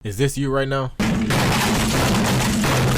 Is this you right now?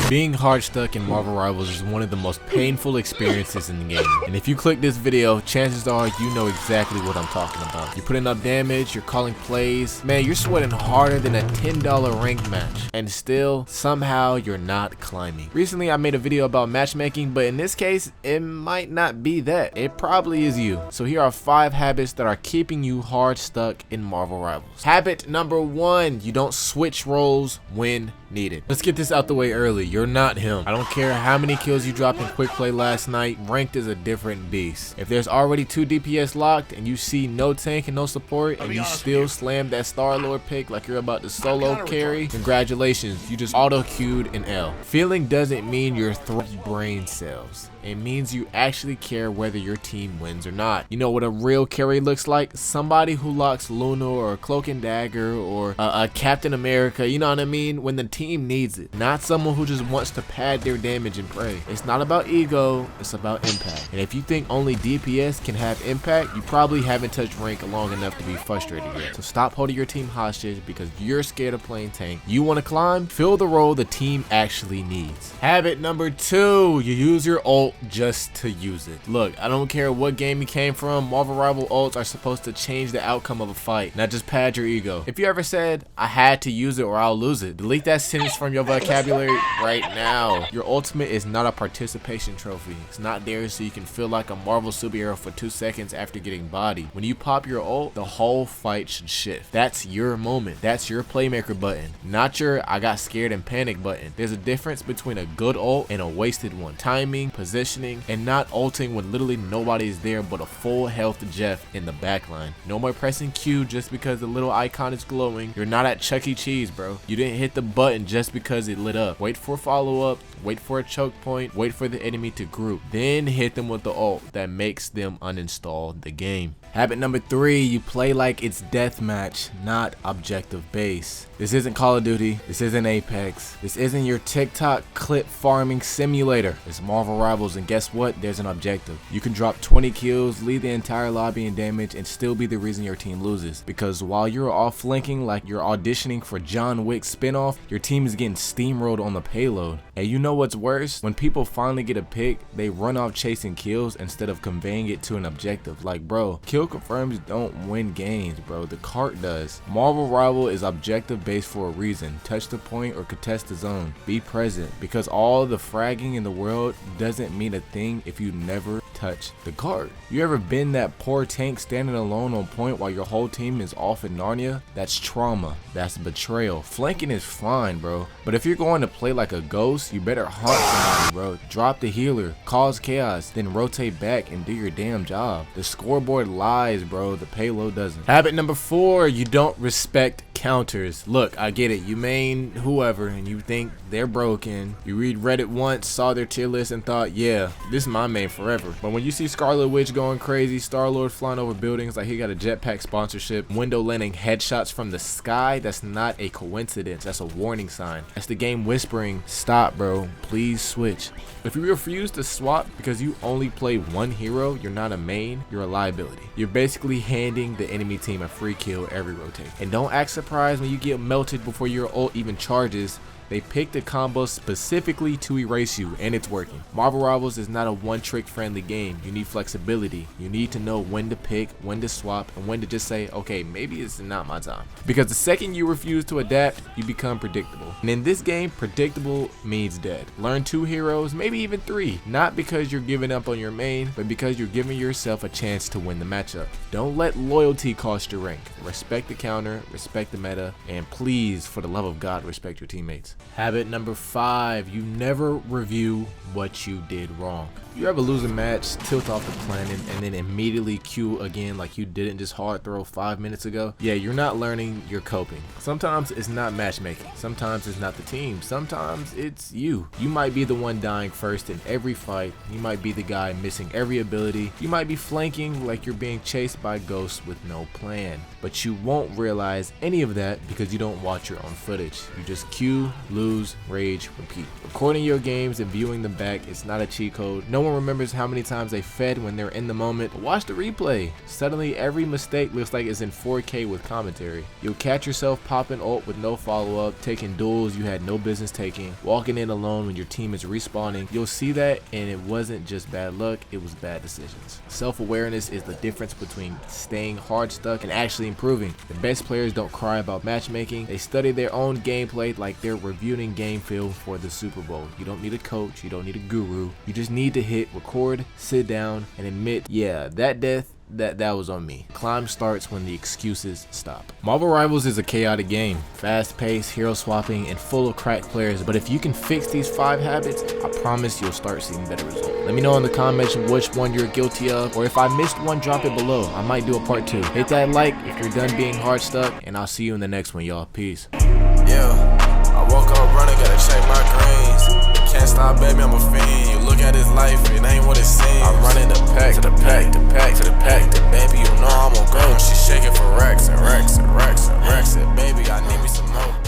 Being hard stuck in Marvel Rivals is one of the most painful experiences in the game. And if you click this video, chances are you know exactly what I'm talking about. You're putting up damage, you're calling plays. Man, you're sweating harder than a $10 ranked match. And still, somehow, you're not climbing. Recently, I made a video about matchmaking, but in this case, it might not be that. It probably is you. So here are 5 habits that are keeping you hard stuck in Marvel Rivals. Habit number 1, you don't switch roles when needed. Let's get this out the way early. You're not him. I don't care how many kills you dropped in quick play last night. Ranked is a different beast. If there's already 2 DPS locked and you see no tank and no support and you still slam that Star-Lord pick like you're about to solo carry, congratulations, you just auto-queued an L. Feeling doesn't mean you're throwing brain cells. It means you actually care whether your team wins or not. You know what a real carry looks like? Somebody who locks Luna or Cloak and Dagger or a Captain America, you know what I mean? When the team needs it. Not someone who just wants to pad their damage and pray. It's not about ego, it's about impact. And if you think only DPS can have impact, you probably haven't touched rank long enough to be frustrated yet. So stop holding your team hostage because you're scared of playing tank. You want to climb? Fill the role the team actually needs. Habit number 2, you use your ult just to use it. Look, I don't care what game you came from, Marvel Rival ults are supposed to change the outcome of a fight, not just pad your ego. If you ever said, I had to use it or I'll lose it, delete that sentence from your vocabulary right now. Your ultimate is not a participation trophy. It's not there so you can feel like a Marvel superhero for 2 seconds after getting bodied. When you pop your ult, the whole fight should shift. That's your moment. That's your playmaker button, not your I got scared and panic button. There's a difference between a good ult and a wasted one. Timing, positioning, and not ulting when literally nobody is there but a full health Jeff in the backline. No more pressing Q just because the little icon is glowing. You're not at Chuck E. Cheese, bro. You didn't hit the button just because it lit up. Wait for follow-up, wait for a choke point, wait for the enemy to group, then hit them with the ult that makes them uninstall the game. Habit number 3, you play like it's deathmatch, not objective base. This isn't Call of Duty, this isn't Apex, this isn't your TikTok clip farming simulator. It's Marvel Rivals, and guess what? There's an objective. You can drop 20 kills, lead the entire lobby in damage, and still be the reason your team loses. Because while you're off flanking like you're auditioning for John Wick's spinoff, your team is getting steamrolled on the payload. And you know what's worse? When people finally get a pick, they run off chasing kills instead of conveying it to an objective. Like, bro, kill confirms don't win games, bro. The cart does. Marvel Rival is objective based for a reason. Touch the point or contest the zone. Be present, because all the fragging in the world doesn't mean a thing if you never touch the cart. You ever been that poor tank standing alone on point while your whole team is off in Narnia? That's trauma. That's betrayal. Flanking is fine, bro. But if you're going to play like a ghost, you better hunt somebody, bro. Drop the healer, cause chaos, then rotate back and do your damn job. The scoreboard lies, bro. The payload doesn't. Habit number 4, you don't respect counters. Look, I get it. You main whoever and you think they're broken. You read Reddit once, saw their tier list and thought, yeah, this is my main forever. But when you see Scarlet Witch going crazy, Star-Lord flying over buildings like he got a jetpack sponsorship, window landing headshots from the sky, that's not a coincidence. That's a warning sign. That's the game whispering, stop, bro. Please switch. If you refuse to swap because you only play one hero, you're not a main, you're a liability. You're basically handing the enemy team a free kill every rotate. And don't act surprised when you get melted before your ult even charges. They picked a combo specifically to erase you, and it's working. Marvel Rivals is not a one-trick friendly game. You need flexibility. You need to know when to pick, when to swap, and when to just say, okay, maybe it's not my time. Because the second you refuse to adapt, you become predictable. And in this game, predictable means dead. Learn 2 heroes, maybe even 3. Not because you're giving up on your main, but because you're giving yourself a chance to win the matchup. Don't let loyalty cost your rank. Respect the counter, respect the meta, and please, for the love of God, respect your teammates. Habit number 5, you never review what you did wrong. You ever lose a match, tilt off the planet, and then immediately queue again like you didn't just hard throw 5 minutes ago? Yeah, you're not learning, you're coping. Sometimes it's not matchmaking. Sometimes it's not the team. Sometimes it's you. You might be the one dying first in every fight. You might be the guy missing every ability. You might be flanking like you're being chased by ghosts with no plan. But you won't realize any of that because you don't watch your own footage. You just queue, lose, rage, repeat. Recording your games and viewing them back is not a cheat code. No one remembers how many times they fed when they're in the moment. But watch the replay. Suddenly every mistake looks like it's in 4K with commentary. You'll catch yourself popping ult with no follow-up, taking duels you had no business taking, walking in alone when your team is respawning. You'll see that, and it wasn't just bad luck, it was bad decisions. Self-awareness is the difference between staying hard stuck and actually improving. The best players don't cry about matchmaking. They study their own gameplay like they're reviewing game film for the Super Bowl. You don't need a coach, you don't need a guru. You just need to hit record, sit down, and admit, yeah, that death, that was on me. Climb starts when the excuses stop. Marvel Rivals is a chaotic game, fast-paced, hero swapping, and full of cracked players, but if you can fix these 5 habits, I promise you'll start seeing better results. Let me know in the comments which one you're guilty of, or if I missed one, drop it below. I might do a part 2. Hit that like if you're done being hard stuck, and I'll see you in the next one, y'all. Peace. Yeah, I woke up running, gotta check my greens. Can't stop, baby, I'm a fiend. You look at his life, it ain't what it seems. I'm running the pack, to the pack, the pack, to the pack. The baby, you know I'm on go. She shaking for racks and racks and racks and racks. And baby, I need me some more.